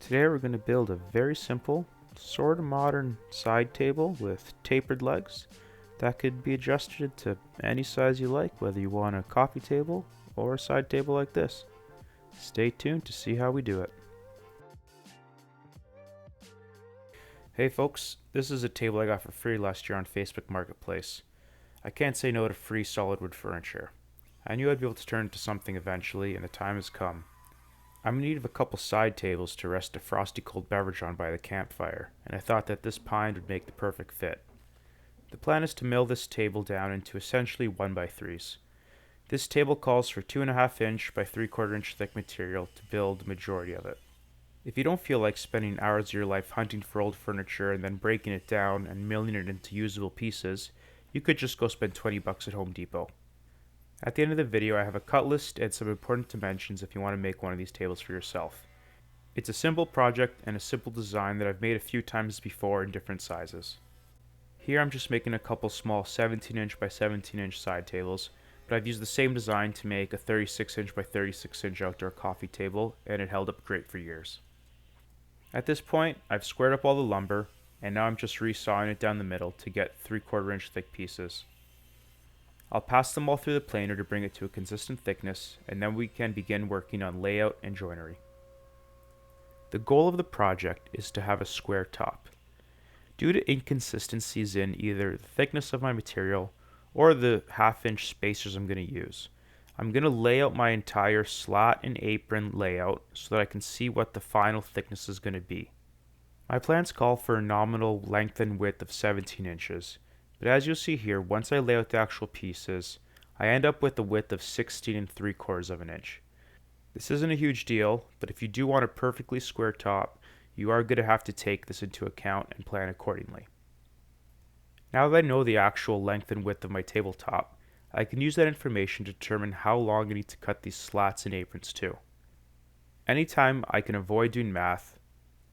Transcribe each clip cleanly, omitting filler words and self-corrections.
Today we're going to build a very simple, sort of modern side table with tapered legs that could be adjusted to any size you like, whether you want a coffee table or a side table like this. Stay tuned to see how we do it. Hey folks, this is a table I got for free last year on Facebook Marketplace. I can't say no to free solid wood furniture. I knew I'd be able to turn it into something eventually, and the time has come. I'm in need of a couple side tables to rest a frosty cold beverage on by the campfire, and I thought that this pine would make the perfect fit. The plan is to mill this table down into essentially 1x3s. This table calls for 2.5 inch by 3/4 inch thick material to build the majority of it. If you don't feel like spending hours of your life hunting for old furniture and then breaking it down and milling it into usable pieces, you could just go spend $20 at Home Depot. At the end of the video, I have a cut list and some important dimensions if you want to make one of these tables for yourself. It's a simple project and a simple design that I've made a few times before in different sizes. Here I'm just making a couple small 17 inch by 17 inch side tables, but I've used the same design to make a 36 inch by 36 inch outdoor coffee table, and it held up great for years. At this point, I've squared up all the lumber, and now I'm just resawing it down the middle to get 3/4 inch thick pieces. I'll pass them all through the planer to bring it to a consistent thickness, and then we can begin working on layout and joinery. The goal of the project is to have a square top. Due to inconsistencies in either the thickness of my material or the 1/2 inch spacers I'm going to use, I'm going to lay out my entire slat and apron layout so that I can see what the final thickness is going to be. My plans call for a nominal length and width of 17 inches. But as you'll see here, once I lay out the actual pieces, I end up with a width of 16 3/4 of an inch. This isn't a huge deal, but if you do want a perfectly square top, you are going to have to take this into account and plan accordingly. Now that I know the actual length and width of my tabletop, I can use that information to determine how long I need to cut these slats and aprons to. Anytime I can avoid doing math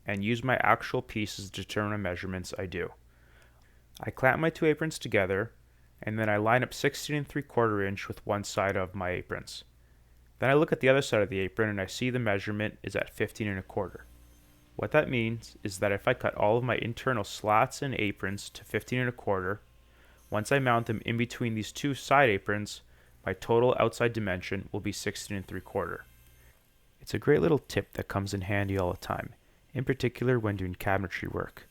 and use my actual pieces to determine my measurements, I do. I clamp my two aprons together, and then I line up 16 3/4 inch with one side of my aprons. Then I look at the other side of the apron and I see the measurement is at 15 1/4. What that means is that if I cut all of my internal slats and aprons to 15 1/4, once I mount them in between these two side aprons, my total outside dimension will be 16 3/4. It's a great little tip that comes in handy all the time, in particular when doing cabinetry work.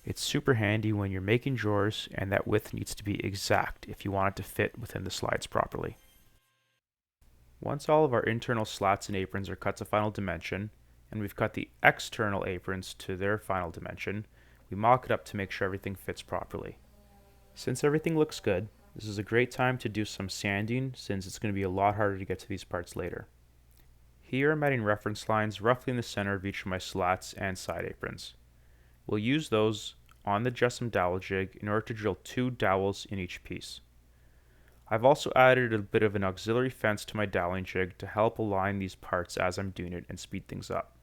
It's super handy when you're making drawers, and that width needs to be exact if you want it to fit within the slides properly. Once all of our internal slats and aprons are cut to final dimension, and we've cut the external aprons to their final dimension, we mock it up to make sure everything fits properly. Since everything looks good, this is a great time to do some sanding, since it's going to be a lot harder to get to these parts later. Here I'm adding reference lines roughly in the center of each of my slats and side aprons. We'll use those on the Jessam dowel jig in order to drill 2 dowels in each piece. I've also added a bit of an auxiliary fence to my doweling jig to help align these parts as I'm doing it and speed things up.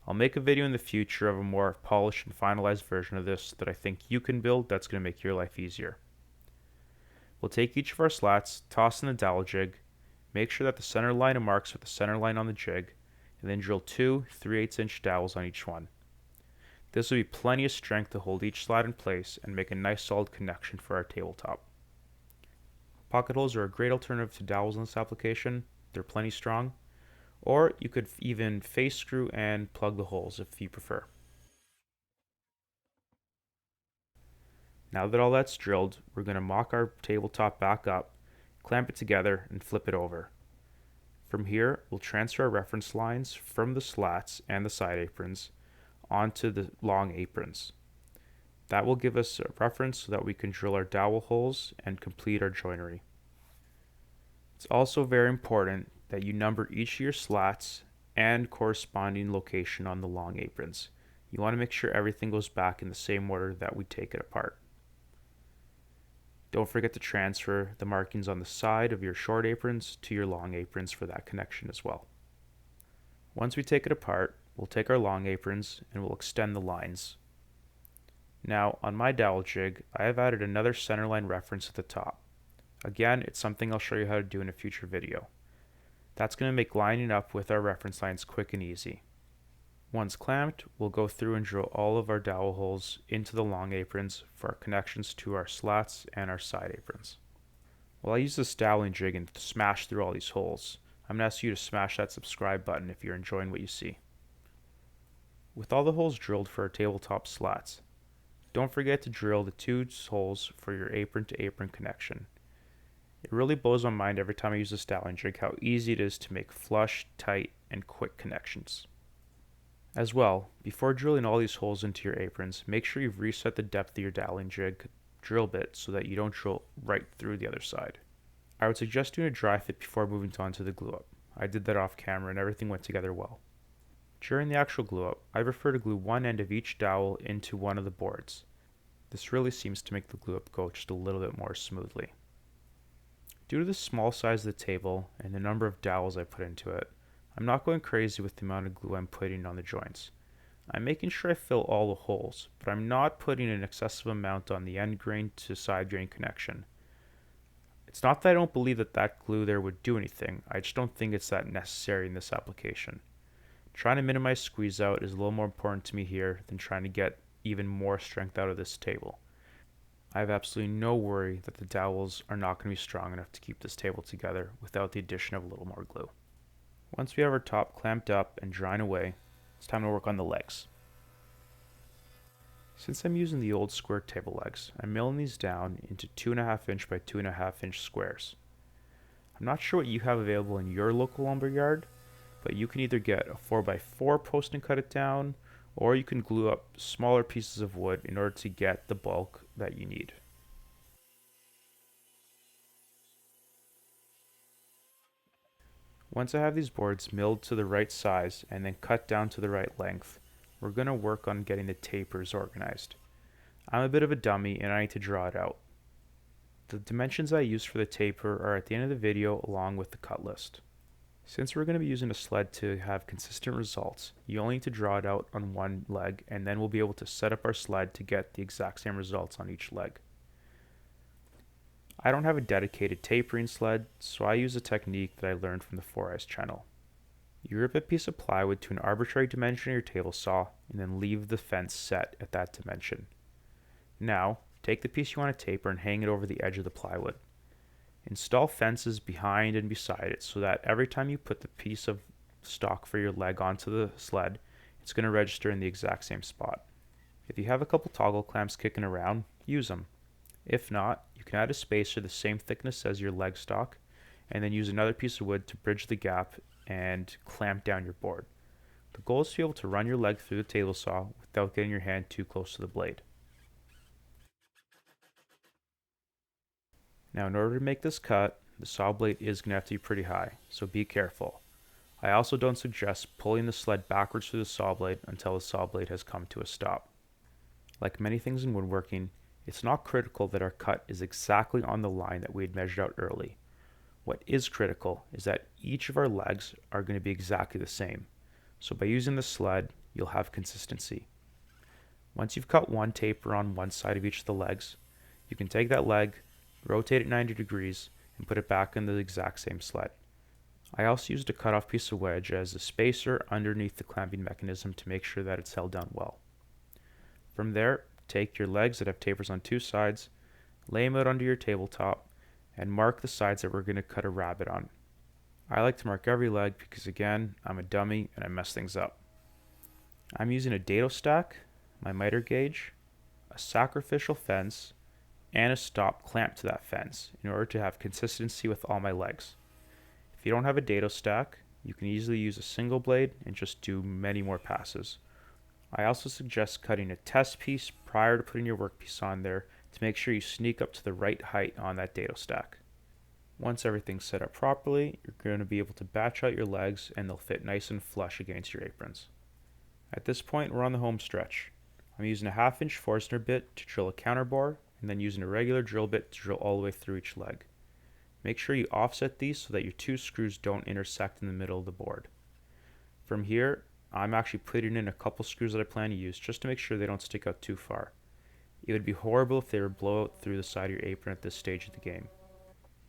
I'll make a video in the future of a more polished and finalized version of this that I think you can build that's going to make your life easier. We'll take each of our slats, toss in the dowel jig, make sure that the center line marks with the center line on the jig, and then drill 2 3/8 inch dowels on each one. This will be plenty of strength to hold each slat in place and make a nice solid connection for our tabletop. Pocket holes are a great alternative to dowels in this application. They're plenty strong. Or you could even face screw and plug the holes if you prefer. Now that all that's drilled, we're going to mock our tabletop back up, clamp it together, and flip it over. From here, we'll transfer our reference lines from the slats and the side aprons onto the long aprons. That will give us a reference so that we can drill our dowel holes and complete our joinery. It's also very important that you number each of your slats and corresponding location on the long aprons. You want to make sure everything goes back in the same order that we take it apart. Don't forget to transfer the markings on the side of your short aprons to your long aprons for that connection as well. Once we take it apart, we'll take our long aprons and we'll extend the lines. Now, on my dowel jig, I have added another centerline reference at the top. Again, it's something I'll show you how to do in a future video. That's going to make lining up with our reference lines quick and easy. Once clamped, we'll go through and drill all of our dowel holes into the long aprons for our connections to our slats and our side aprons. While I use this doweling jig and smash through all these holes, I'm going to ask you to smash that subscribe button if you're enjoying what you see. With all the holes drilled for our tabletop slats, don't forget to drill the two holes for your apron to apron connection. It really blows my mind every time I use this doweling jig how easy it is to make flush, tight, and quick connections. As well, before drilling all these holes into your aprons, make sure you've reset the depth of your doweling jig drill bit so that you don't drill right through the other side. I would suggest doing a dry fit before moving on to the glue up. I did that off camera and everything went together well. During the actual glue up, I prefer to glue one end of each dowel into one of the boards. This really seems to make the glue up go just a little bit more smoothly. Due to the small size of the table and the number of dowels I put into it, I'm not going crazy with the amount of glue I'm putting on the joints. I'm making sure I fill all the holes, but I'm not putting an excessive amount on the end grain to side grain connection. It's not that I don't believe that glue there would do anything, I just don't think it's that necessary in this application. Trying to minimize squeeze out is a little more important to me here than trying to get even more strength out of this table. I have absolutely no worry that the dowels are not going to be strong enough to keep this table together without the addition of a little more glue. Once we have our top clamped up and drying away, it's time to work on the legs. Since I'm using the old square table legs, I'm milling these down into 2.5 inch by 2.5 inch squares. I'm not sure what you have available in your local lumber yard, but you can either get a 4x4 post and cut it down, or you can glue up smaller pieces of wood in order to get the bulk that you need. Once I have these boards milled to the right size and then cut down to the right length, we're going to work on getting the tapers organized. I'm a bit of a dummy and I need to draw it out. The dimensions I use for the taper are at the end of the video along with the cut list. Since we're going to be using a sled to have consistent results, you only need to draw it out on one leg and then we'll be able to set up our sled to get the exact same results on each leg. I don't have a dedicated tapering sled, so I use a technique that I learned from the 4Eyes channel. You rip a piece of plywood to an arbitrary dimension of your table saw and then leave the fence set at that dimension. Now, take the piece you want to taper and hang it over the edge of the plywood. Install fences behind and beside it so that every time you put the piece of stock for your leg onto the sled, it's going to register in the exact same spot. If you have a couple toggle clamps kicking around, use them. If not, you can add a spacer the same thickness as your leg stock and then use another piece of wood to bridge the gap and clamp down your board. The goal is to be able to run your leg through the table saw without getting your hand too close to the blade. Now in order to make this cut, the saw blade is going to have to be pretty high, so be careful. I also don't suggest pulling the sled backwards through the saw blade until the saw blade has come to a stop. Like many things in woodworking, it's not critical that our cut is exactly on the line that we had measured out early. What is critical is that each of our legs are going to be exactly the same. So by using the sled, you'll have consistency. Once you've cut one taper on one side of each of the legs, you can take that leg, rotate it 90 degrees, and put it back in the exact same sled. I also used a cut-off piece of wedge as a spacer underneath the clamping mechanism to make sure that it's held down well. From there, take your legs that have tapers on two sides, lay them out under your tabletop, and mark the sides that we're going to cut a rabbet on. I like to mark every leg because again, I'm a dummy and I mess things up. I'm using a dado stack, my miter gauge, a sacrificial fence, and a stop clamp to that fence in order to have consistency with all my legs. If you don't have a dado stack, you can easily use a single blade and just do many more passes. I also suggest cutting a test piece prior to putting your workpiece on there to make sure you sneak up to the right height on that dado stack. Once everything's set up properly, you're going to be able to batch out your legs and they'll fit nice and flush against your aprons. At this point, we're on the home stretch. I'm using a 1/2 inch Forstner bit to drill a counterbore and then using a regular drill bit to drill all the way through each leg. Make sure you offset these so that your two screws don't intersect in the middle of the board. From here, I'm actually putting in a couple screws that I plan to use just to make sure they don't stick out too far. It would be horrible if they would blow out through the side of your apron at this stage of the game.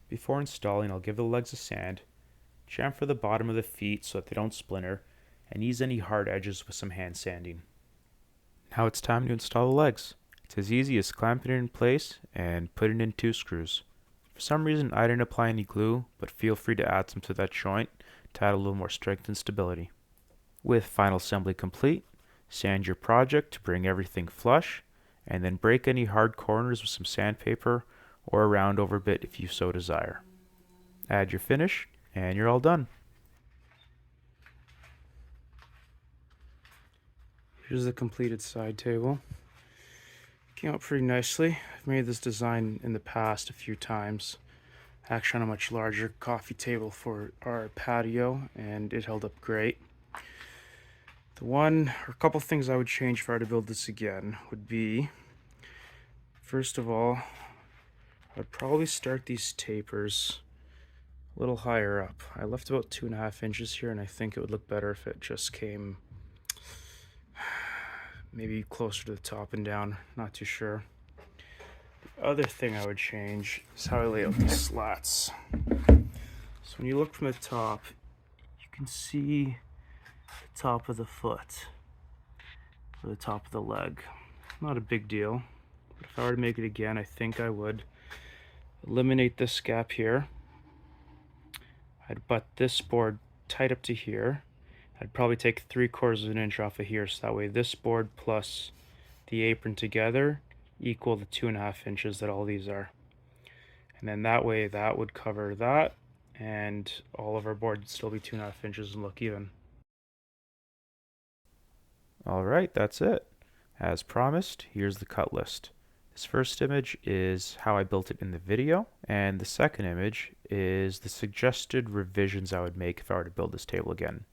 Before installing, I'll give the legs a sand, chamfer the bottom of the feet so that they don't splinter, and ease any hard edges with some hand sanding. Now it's time to install the legs. It's as easy as clamping it in place and putting in 2 screws. For some reason I didn't apply any glue, but feel free to add some to that joint to add a little more strength and stability. With final assembly complete, sand your project to bring everything flush, and then break any hard corners with some sandpaper or a round over bit if you so desire. Add your finish, and you're all done. Here's the completed side table. Came out pretty nicely. I've made this design in the past a few times, actually on a much larger coffee table for our patio, and it held up great. The one or a couple things I would change if I were to build this again would be, first of all, I'd probably start these tapers a little higher up. I left about 2.5 inches here, and I think it would look better if it just came maybe closer to the top and down, not too sure. The other thing I would change is how I lay out these slats. So when you look from the top, you can see the top of the foot, or the top of the leg. Not a big deal, but if I were to make it again, I think I would eliminate this gap here. I'd butt this board tight up to here. I'd probably take 3/4 of an inch off of here, so that way this board plus the apron together equal the 2.5 inches that all these are. And then that way that would cover that, and all of our board would still be 2.5 inches and look even. Alright, that's it. As promised, here's the cut list. This first image is how I built it in the video, and the second image is the suggested revisions I would make if I were to build this table again.